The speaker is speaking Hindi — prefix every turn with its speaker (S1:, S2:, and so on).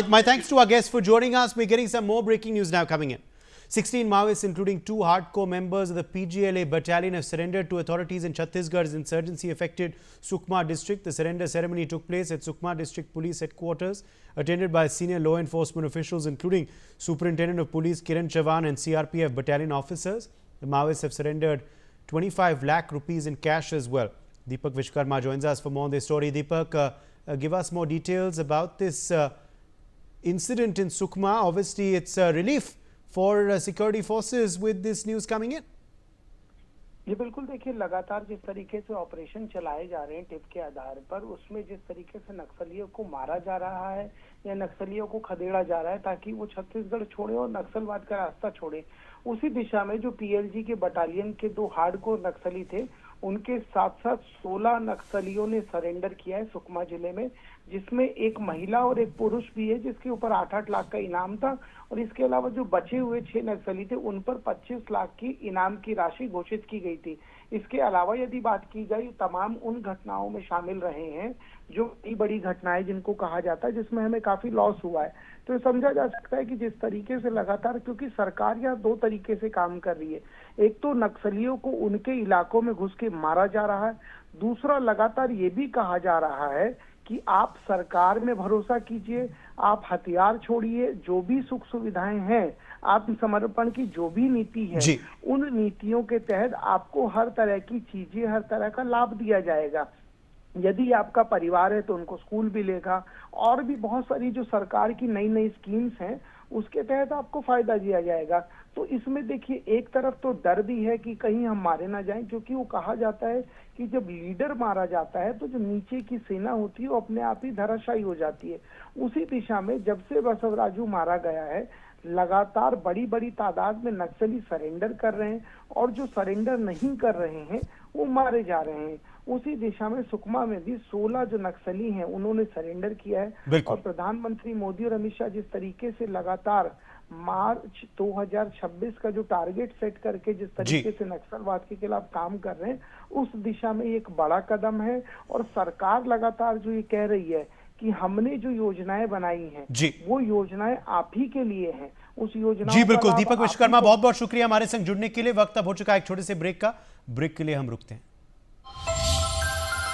S1: My thanks to our guests for joining us. We're getting some more breaking news now coming in. 16 Maoists, including 2 hardcore members of the PGLA battalion, have surrendered to authorities in Chhattisgarh's insurgency-affected Sukma district. The surrender ceremony took place at Sukma district police headquarters, attended by senior law enforcement officials, including Superintendent of Police Kiran Chavan and CRPF battalion officers. The Maoists have surrendered 25 lakh rupees in cash as well. Deepak Vishwakarma joins us for more on this story. Deepak, give us more details about this incident in Sukma. Obviously, it's a relief for security forces with this news coming in.
S2: ये बिल्कुल देखिए, लगातार जिस तरीके से ऑपरेशन चलाए जा रहे हैं टिप के आधार पर, उसमें जिस तरीके से नक्सलियों को मारा जा रहा है या नक्सलियों को खदेड़ा जा रहा है ताकि वो छत्तीसगढ़ छोड़े और नक्सलवाद का रास्ता छोड़े, उसी दिशा में जो पीएलजी के बटालियन के 2 हार्डकोर नक्सली थे, उनके साथ साथ 16 नक्सलियों ने सरेंडर किया है सुकमा जिले में, जिसमें एक महिला और एक पुरुष भी है जिसके ऊपर 8-8 लाख का इनाम था। और इसके अलावा जो बचे हुए 6 नक्सली थे उन पर 25 लाख की इनाम की राशि घोषित की गई थी। इसके अलावा यदि बात की जाए, तमाम उन घटनाओं में शामिल रहे हैं जो बड़ी घटनाएं जिनको कहा जाता है, जिसमें हमें काफी लॉस हुआ है। तो समझा जा सकता है कि जिस तरीके से लगातार, क्योंकि सरकार यहाँ 2 तरीके से काम कर रही है, एक तो नक्सलियों को उनके इलाकों में घुस के मारा जा रहा है, दूसरा लगातार ये भी कहा जा रहा है कि आप सरकार में भरोसा कीजिए, आप हथियार छोड़िए, जो भी सुख सुविधाएं हैं, आत्मसमर्पण की जो भी नीति है, उन नीतियों के तहत आपको हर तरह की चीजें, हर तरह का लाभ दिया जाएगा। यदि आपका परिवार है तो उनको स्कूल भी लेगा, और भी बहुत सारी जो सरकार की नई नई स्कीम्स हैं उसके तहत आपको फायदा दिया जाएगा। तो इसमें देखिए, एक तरफ तो डर भी है कि कहीं हम मारे ना जाएं, क्योंकि वो कहा जाता है कि जब लीडर मारा जाता है तो जो नीचे की सेना होती है वो अपने आप ही धराशायी हो जाती है। उसी दिशा में जब से बसवराजू मारा गया है, लगातार बड़ी बड़ी तादाद में नक्सली सरेंडर कर रहे हैं, और जो सरेंडर नहीं कर रहे हैं वो मारे जा रहे हैं। उसी दिशा में सुकमा में भी 16 जो नक्सली हैं उन्होंने सरेंडर किया है। और प्रधानमंत्री मोदी और अमित शाह जिस तरीके से लगातार मार्च 2026 का जो टारगेट सेट करके जिस तरीके से नक्सलवाद के खिलाफ काम कर रहे हैं, उस दिशा में एक बड़ा कदम है। और सरकार लगातार जो ये कह रही है कि हमने जो योजनाएं बनाई हैं वो योजनाएं आप ही के लिए हैं, उस योजना
S1: जी बिल्कुल। दीपक विश्वकर्मा, बहुत बहुत शुक्रिया हमारे संग जुड़ने के लिए। वक्त अब हो चुका है एक छोटे से ब्रेक का। ब्रेक के लिए हम रुकते हैं।